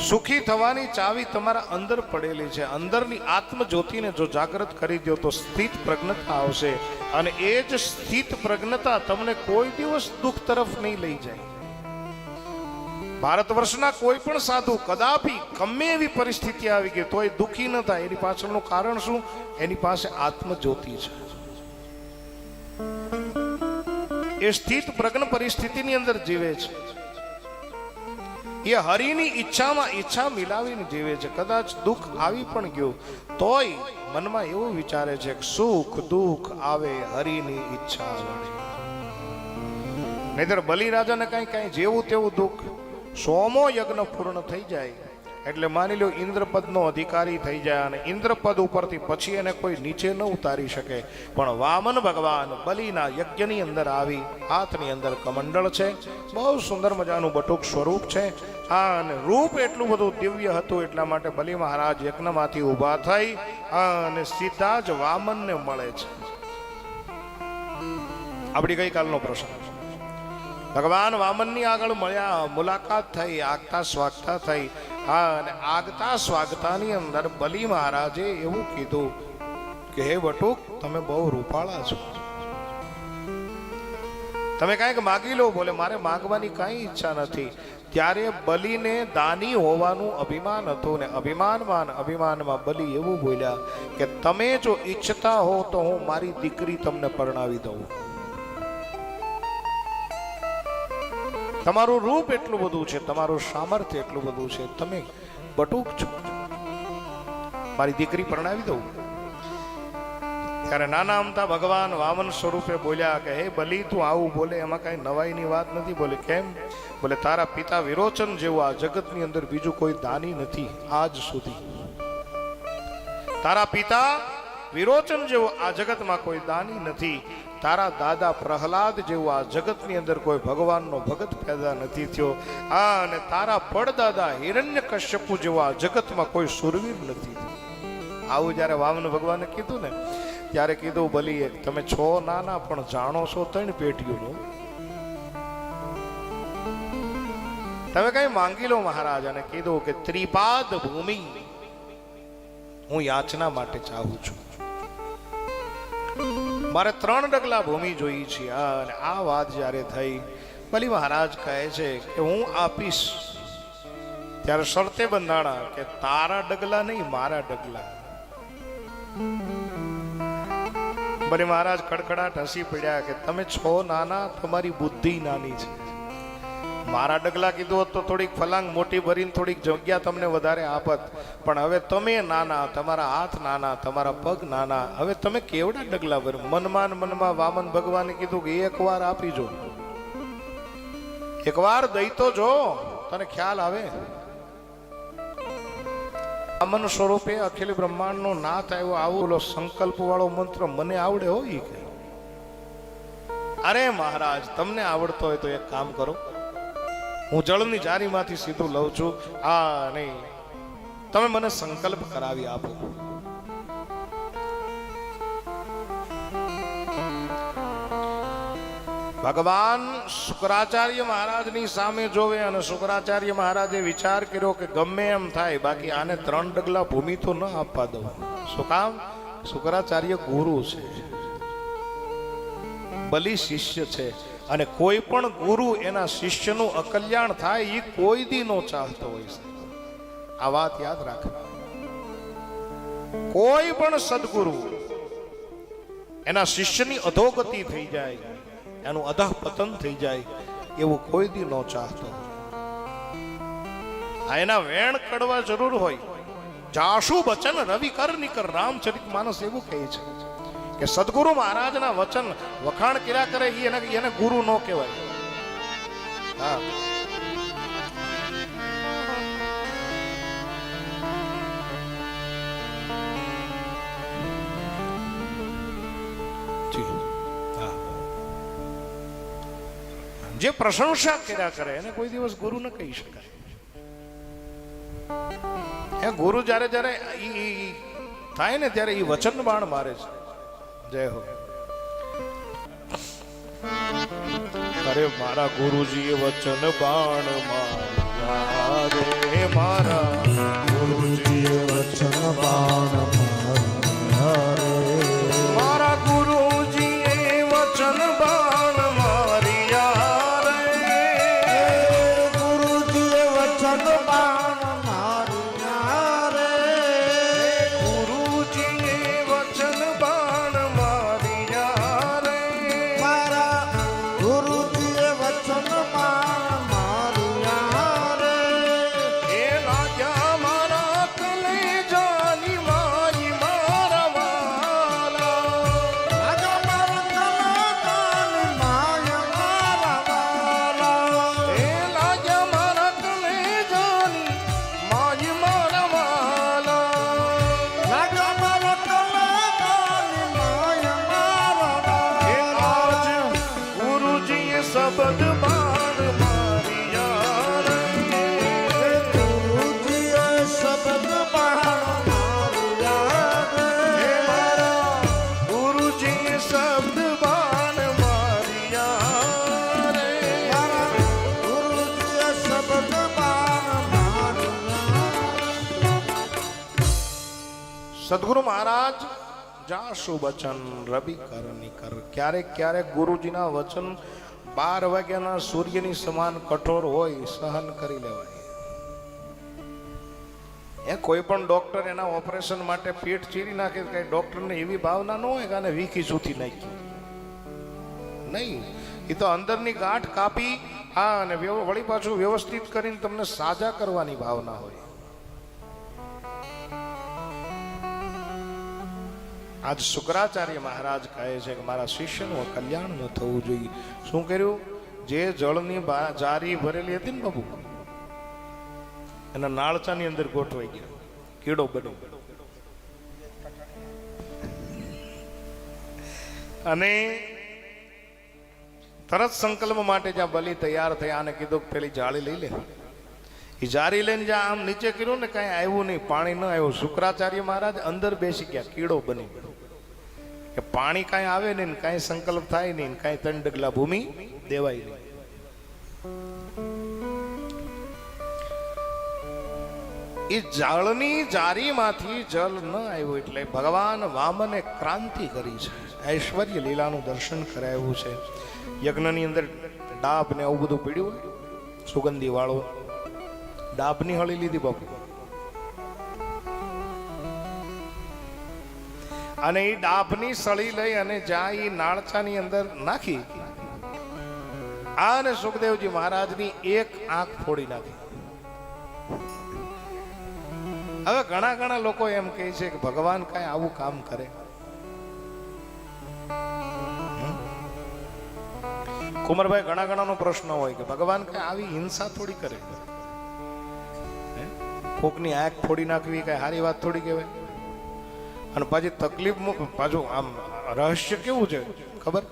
સુખી થવાની ચાવી તમારા અંદર પડેલી છે. અંદરની આત્મજ્યોતિને જો જાગૃત કરી દો તો સ્થિત પ્રજ્ઞતા આવશે, અને એ જ સ્થિત પ્રજ્ઞતા તમને કોઈ દિવસ દુઃખ તરફ નહીં લઈ જાય. ભારત વર્ષના કોઈ પણ સાધુ કદાપી ગમે એવી પરિસ્થિતિ આવી ગઈ તોય દુઃખી ન થાય. એની પાછળનું કારણ શું? એની પાસે આત્મજ્યોતિ છે. એ સ્થિત પ્રજ્ઞ પરિસ્થિતિની અંદર જીવે છે. એ હરિની ઈચ્છામાં ઈચ્છા મિલાવીને જીવે છે. કદાચ દુઃખ આવી પણ ગયું તોય મનમાં એવું વિચારે છે કે સુખ દુઃખ આવે હરિની ઈચ્છા વડે. નહીતર બલિરાજાને કઈ જેવું તેવું દુઃખ, 100મો યજ્ઞ પૂર્ણ થઈ જાય એટલે માની લો ઇન્દ્રપદનો અધિકારી થઈ જાય, અને ઇન્દ્રપદ ઉપરથી પછી એને કોઈ નીચે ન ઉતારી શકે. પણ વામન ભગવાન બલિના યજ્ઞની અંદર આવી, હાથની અંદર કમંડળ છે, બહુ સુંદર મજાનું બટુક સ્વરૂપ છે, અને રૂપ એટલું બધું દિવ્ય હતું એટલા માટે બલિ મહારાજ યજ્ઞમાંથી ઊભા થઈ અને સીધા જ વામનને મળે છે. આપણી ગઈકાલનો પ્રસંગ. ભગવાન વામનની આગળ મળ્યા, મુલાકાત થઈ, આગતા સ્વાગતા થઈ. અને આગતા સ્વાગતાની અંદર બલિ મહારાજે એવું કીધું કે હે બટુક, તમે બહુ રૂપાળા છો, તમે કાંઈક માગી લો. બોલે મારે માગવાની કાંઈ ઈચ્છા નથી. ત્યારે બલિને દાની હોવાનું અભિમાન હતું, ને અભિમાનમાં બલિ એવું બોલ્યા કે તમે જો ઈચ્છતા હો તો હું મારી દીકરી તમને પરણાવી દઉં. તમારું રૂપ એટલું બધું છે, તમારું સામર્થ્ય એટલું બધું છે, તમે બટુક છો, મારી દીકરી પરણાવી દઉં. ત્યારે નાના અમતા ભગવાન વામન સ્વરૂપે બોલ્યા કે હે બલિ, તું આવું બોલે એમાં કઈ નવાઈની વાત નથી. બોલે કેમ? બોલે તારા પિતા વિરોચન જેવું આ જગતની અંદર બીજું કોઈ દાની નથી આજ સુધી. તારા પિતા વિરોચન જેવું આ જગતમાં કોઈ દાની નથી. તારા દાદા પ્રહલાદ જેવું આ જગતની અંદર કોઈ ભગવાનનો ભગત પેદા નથી થયો. અને તારા પડદાદા હિરણ્યકશ્યપુ જેવા આ જગતમાં કોઈ સુરવીર નથી. આવું જ્યારે વામન ભગવાને કીધું ને ત્યારે કીધું બલિએ, તમે છો નાના પણ જાણો છો 3 પેટીઓનું. તમે કઈ માંગી લો મહારાજ. અને કીધું કે ત્રિપાદ ભૂમિ હું યાચના માટે ચાહું છું, મારે 3 ડગલા ભૂમિ જોઈ છે. અને આ વાત જ્યારે થઈ, બલિ મહારાજ કહે છે કે હું આપીશ. ત્યારે શરતે બંધાણા કે તારા ડગલા નહીં, મારા ડગલા. બલિ મહારાજ કડકડાટ હસી પડ્યા કે તમે છો નાના, તમારી બુદ્ધિ નાની છે. મારા ડગલા કીધું હોત તો થોડીક ફલાંગ મોટી ભરીને થોડીક જગ્યા તમને વધારે આપત, પણ હવે તમે નાના, તમારા હાથ નાના, તમારા પગ નાના, હવે તમે કેવડા ડગલા ભર. મનમાં વામન ભગવાને કીધું કે એકવાર આપી જો, એકવાર દઈ તો જો, તને ખ્યાલ આવે. વામન સ્વરૂપે અખિલ બ્રહ્માંડ નો નાથ આવ્યો. આવો સંકલ્પ વાળો મંત્ર મને આવડે હોય કે? અરે મહારાજ, તમને આવડતો હોય તો એક કામ કરો, હું જળની જારીમાંથી સીધું લઉં છું. આ નહીં, તમે મને સંકલ્પ કરાવી આપો. ભગવાન શુક્રાચાર્ય મહારાજની સામે જોવે, અને શુક્રાચાર્ય મહારાજે વિચાર કર્યો કે ગમે એમ થાય, બાકી આને 3 ડગલા ભૂમિ તો ન આપવા દઉં. શું કામ? શુક્રાચાર્ય ગુરુ છે, બલિ શિષ્ય છે, અને કોઈ પણ ગુરુ એના શિષ્યનું અકલ્યાણ થાય એ કોઈ દી નો ચાહતો હોય છે. આ વાત યાદ રાખ. કોઈ પણ સદગુરુ એના શિષ્યની અધોગતિ થઈ જાય, એનું અધઃ પતન થઈ જાય, એવું કોઈ દી નો ચાહતો. આ એના વેણ કડવા જરૂર હોય. જાશુ વચન રવિ કર નિકર, રામચરિત માનસ એવું કહે છે કે સદગુરુ મહારાજના વચન વખાણ કર્યા કરે એને ગુરુ નો કહેવાય. હા, જે પ્રશંસા કર્યા કરે એને કોઈ દિવસ ગુરુ ન કહી શકાય. એ ગુરુ જ્યારે થાય ને ત્યારે એ વચન બાણ મારે છે. જય હો. અરે મારા ગુરુજીએ વચન બાણ માર્યું, રે મારા ગુરુજીએ વચન બાણ માર્યા રે. મારા ગુરુજીએ વચન બાણ માર્યા રે. ગુરુજીએ વચન બાણ માર્યા રે. ગુરુજીએ વચન બાણ માર્યા રે. મારા ગુરુજીએ વચન બાણ માર્યા રે. એ લાગ્યા મારા કલેજાની મારી મારા વાલા. રાજા મારા કલાકારની માય મારા વાલા. એ લાગ્યા મારા કલેજાની મારી મારા વાલા. રાજા મારા કલાકારની માય મારા એ આજ વાલા. ગુરુજીએ શબ્દ બાણ માર્યા રે. ગુરુજીએ શબ્દ બાણ માર્યા હે રે. મારા ગુરુજીએ શબ્દ બાણ માર્યા રે. મારા ગુરુજીએ શબ્દ બાણ માર્યા. સદગુરુ મહારાજ જાશું વચન રવિ કર નિકર. ક્યારેક ક્યારેક ગુરુજીના વચન 12 વાગ્યાના સૂર્યની સમાન કઠોર હોય, સહન કરી લેવાય. એ કોઈ પણ ડોક્ટર એના ઓપરેશન માટે પેટ ચીરી નાખે, કઈ ડોક્ટરને એવી ભાવના ન હોય કે આને વીખી સૂથી નાખી. નહીં, એ તો અંદરની ગાંઠ કાપી અને વળી પાછું વ્યવસ્થિત કરીને તમને સાજા કરવાની ભાવના હોય. આજ શુક્રાચાર્ય મહારાજ કહે છે કે મારા શિષ્યનું કલ્યાણ ન થવું જોઈએ. શું કર્યું? જે જળની જારી ભરેલી હતી ને બાબુ, એના નાળચાની અંદર ગોઠવાઈ ગયા, કીડો બન્યો. અને તરત સંકલ્પ માટે જ્યાં બલિ તૈયાર થયા અને કીધું કે પેલી જાળી લઈ લે. એ જારી લઈને જ્યાં આમ નીચે કર્યું ને, કાંઈ આવ્યું નહીં, પાણી ન આવ્યું. શુક્રાચાર્ય મહારાજ અંદર બેસી ગયા, કીડો બની ગયો. કે પાણી કાંઈ આવે નહીં, કાંઈ સંકલ્પ થાય નહીં, કાંઈ 3 ડગલા ભૂમિ દેવાય નહીં. એ જળની જારીમાંથી જલ ન આવ્યું એટલે ભગવાન વામને ક્રાંતિ કરી છે. ઐશ્વર્ય લીલાનું દર્શન કરાવ્યું છે. યજ્ઞની અંદર ડાબ ને આવું બધું પીડ્યું હોય, સુગંધી વાળો ડાબની હળી લીધી બાપુ, અને એ ડાબની સળી લઈ અને જ્યાં એ નાળચાની અંદર નાખી, અને સુખદેવજી મહારાજની એક આંખ ફોડી નાખી. હવે ઘણા લોકો એમ કહે છે કે ભગવાન કઈ આવું કામ કરે. કુમારભાઈ, ઘણાનો પ્રશ્ન હોય કે ભગવાન કઈ આવી હિંસા થોડી કરે. કોકની આંખ ફોડી નાખવી કઈ સારી વાત થોડી કહેવાય. અને પાછી તકલીફ પાછું આમ રહસ્ય કેવું છે ખબર?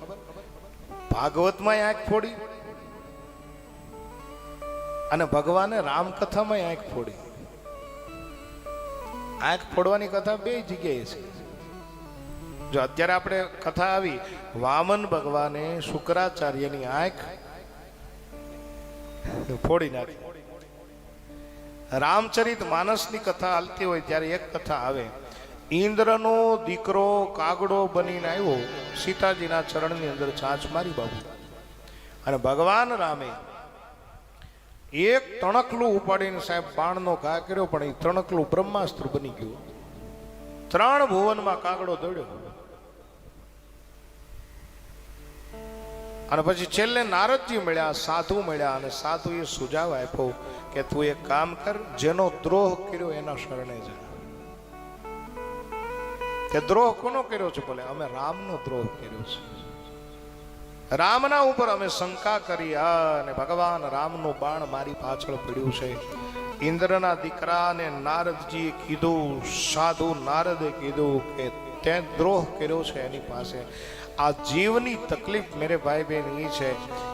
ભાગવતમાં આંખ ફોડી અને ભગવાને રામકથામાં આંખ ફોડી. આંખ ફોડવાની કથા 2 જગ્યાએ છે. જો અત્યારે આપણે કથા આવી, વામન ભગવાને શુક્રાચાર્યની આંખ ફોડી નાખી. રામચરિત માનસની કથા હાલતી હોય ત્યારે એક કથા આવે, ઇન્દ્રનો દીકરો કાગડો બનીને આવ્યો, સીતાજીના ચરણની અંદર ચાંચ મારી બાબુ, અને ભગવાન રામે એક તણકલું ઉપાડીને સાહેબ બાણનો ઘા કર્યો, પણ એ તણકલું બ્રહ્માસ્ત્ર બની ગયું. 3 ભુવનમાં કાગડો દોડ્યો. અને પછી છેલ્લે નારદજી મળ્યા, સાધુ મળ્યા, અને સાધુએ સુઝાવ આપ્યો કે તું એક કામ કર, જેનો દ્રોહ કર્યો એના શરણે જા. કે દ્રોહ કોનો કર્યો છે? બોલે અમે રામનો દ્રોહ કર્યો છે. રામના ઉપર અમે શંકા કરી અને ભગવાન રામનું બાણ મારી પાછળ પડ્યું છે. ઇન્દ્રના દીકરાને નારદજીએ કીધું, સાધુ નારદે કીધું કે તે દ્રોહ કર્યો છે એની પાસે. આ જીવની તકલીફ મેરે ભાઈ બહેન એ છે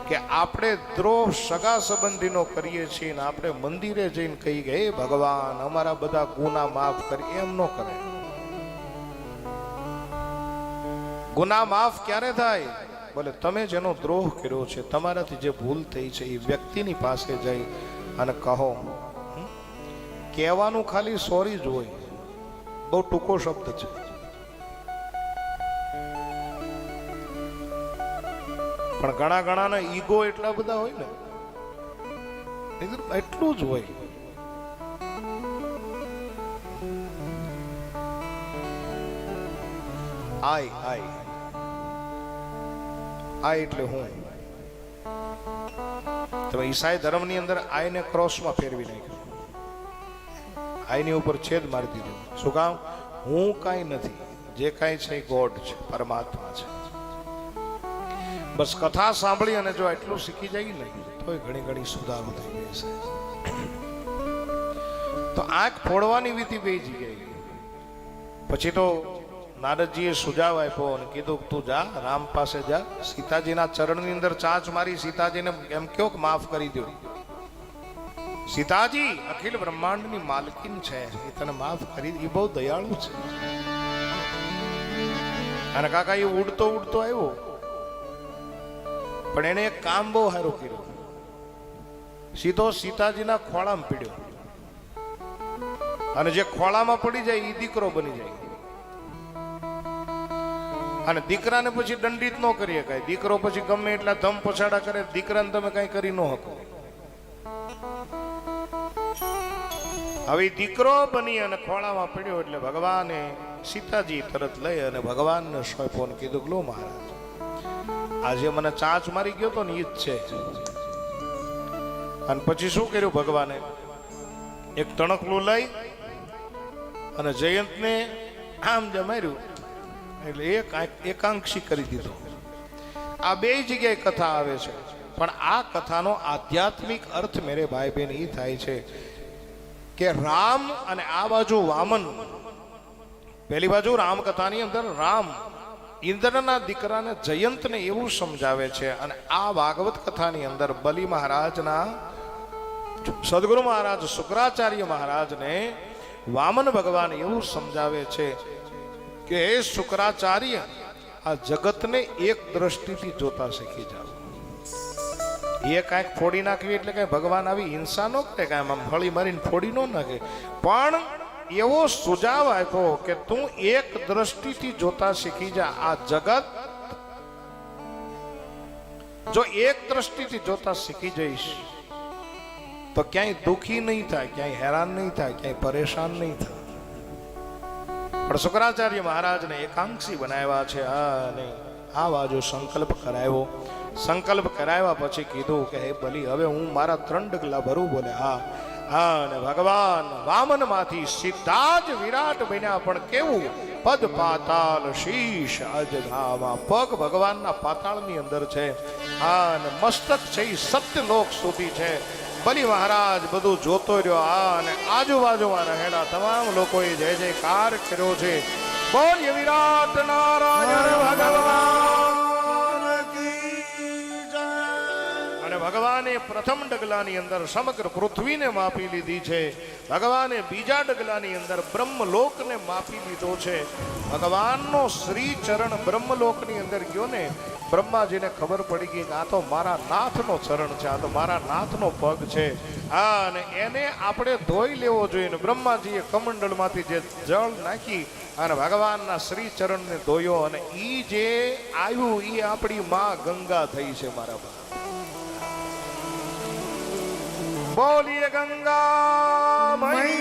કે આપણે દ્રોહ સગા સંબંધીનો કરીએ છીએ ને આપણે મંદિરે જઈને કહી કે હે ભગવાન અમારા બધા ગુના માફ કરી. એમ ન કરે. ગુના માફ ક્યારે થાય? બોલે તમે જેનો દ્રોહ કર્યો છે, તમારાથી જે ભૂલ થઈ છે, એ વ્યક્તિની પાસે જઈ અને કહો. કહેવાનું ખાલી સોરી જ હોય, બહુ ટૂંકો શબ્દ છે. પણ ઘણા ઘણાના ઈગો એટલા બધા હોય ને, એટલું જ હોય. આય એટલે હું. તમે ઈસાઈ ધર્મની અંદર આઈને ક્રોસમાં ફેરવી નાખ્યું, આઈની ઉપર છેદ મારી દીધો. શું કામ? હું કાંઈ નથી, જે કાંઈ છે એ ગોડ છે, પરમાત્મા છે. બસ કથા સાંભળી અને જો એટલું શીખી જાય ને તો ઘણી ઘણી સુધારો થઈ ગઈ છે. તો આંખ ફોડવાની વિધિ બે જગ્યાએ. પછી તો નારદજીએ સુજાવ આપ્યો અને કીધું તું જા રામ પાસે જા, સીતાજીના ચરણની અંદર ચાંચ મારી સીતાજીને એમ કયો કે માફ કરી દો. સીતાજી અખિલ બ્રહ્માંડની માલકીન છે, એ તને માફ કરી, એ બહુ દયાળુ છે. અને કાકા એ ઉડતો ઉડતો આવ્યો, પણ એને એક કામ બહુ સારું કર્યું. સીધો સીતાજીના ખોળામાં પીડ્યો, અને જે ખોળામાં પડી જાય એ દીકરો બની જાય. અને દીકરાને પછી દંડિત ન કરી શકાય. દીકરો પછી ગમે એટલા ધમ પછાડા કરે, દીકરાને તમે કઈ કરી ન શકો. હવે દીકરો બની અને ખોળામાં પડ્યો એટલે ભગવાને સીતાજી તરત લઈ અને ભગવાનને સોંપ્યો ને કીધું લો મહારાજ, આજે મને ચાંચ મારી ગયો તો ને ઈ જ છે. અને પછી શું કર્યું ભગવાને? એક તણકલું લઈ અને જયંતને આમ જમાર્યું એટલે એકાંક્ષી કરી દીધો. આ બે જગ્યાએ કથા આવે છે, પણ આ કથાનો આધ્યાત્મિક અર્થ મેરે ભાઈ બહેન એ થાય છે કે રામ અને આ બાજુ વામન. પહેલી બાજુ રામ કથાની અંદર રામ ઇન્દ્રના દીકરાને જયંતને એવું સમજાવે છે, અને આ ભાગવત કથાની અંદર બલિ મહારાજના સદગુરુ મહારાજ શુક્રાચાર્ય મહારાજને વામન ભગવાન એવું સમજાવે છે કે હે શુક્રાચાર્ય, આ જગતને એક દ્રષ્ટિથી જોતા શીખી જાઓ. એ કાંઈક ફોડી નાખવી એટલે કઈ ભગવાન આવી હિંસા ન કરે, કાંઈ આમ ફળી મારીને ફોડી ન નાખે, પણ એવો સુજાવ આપ્યો કે તું એક દ્રષ્ટિથી જોતા શીખી જા. આ જગત જો એક દ્રષ્ટિથી જોતા શીખી જઈશ તો ક્યાંય દુખી નહીં થાય, ક્યાંય હેરાન નહીં થાય, ક્યાંય પરેશાન નહીં થાય. પણ શુક્રાચાર્ય મહારાજને એકાંક્ષી બનાવ્યા છે. અને આ બાજુ સંકલ્પ કરાવ્યો. સંકલ્પ કરાવ્યા પછી કીધું કે હે બલિ, હવે હું મારા 3 ડગલા ભરું. બોલે હા. અને ભગવાન વામન માંથી સીધા જ વિરાટ બન્યા. પણ કેવું? પદ પાતાલ શીશ અજધામાં. પગ ભગવાનના પાતાળની અંદર છે, અને મસ્તક છે એ સત્યલોક સુધી છે. બલિ મહારાજ બધું જોતો રહ્યો. અને આજુબાજુમાં રહેલા તમામ લોકોએ જય જયકાર કર્યો છે. બોલ્ય વિરાટ નારાયણ ભગવાન કી જય. અને ભગવાને પ્રથમ ડગલાની અંદર સમગ્ર પૃથ્વીને માપી લીધી છે. ભગવાને બીજા ડગલાની અંદર બ્રહ્મલોકને માપી લીધો છે. ભગવાનનો શ્રી ચરણ બ્રહ્મલોકની અંદર ગયો ને, બ્રહ્માજીને ખબર પડી ગઈ કે આ તો મારા નાથનો ચરણ છે, આ તો મારા નાથનો પગ છે. અને એને આપણે ધોઈ લેવો જોઈએ. બ્રહ્માજીએ કમંડળમાંથી જે જળ નાખી અને ભગવાનના શ્રી ચરણને ધોયો, અને ઈ જે આવ્યું ઈ આપણી માં ગંગા થઈ છે. મારા બા બોલીએ ગંગા મૈયા.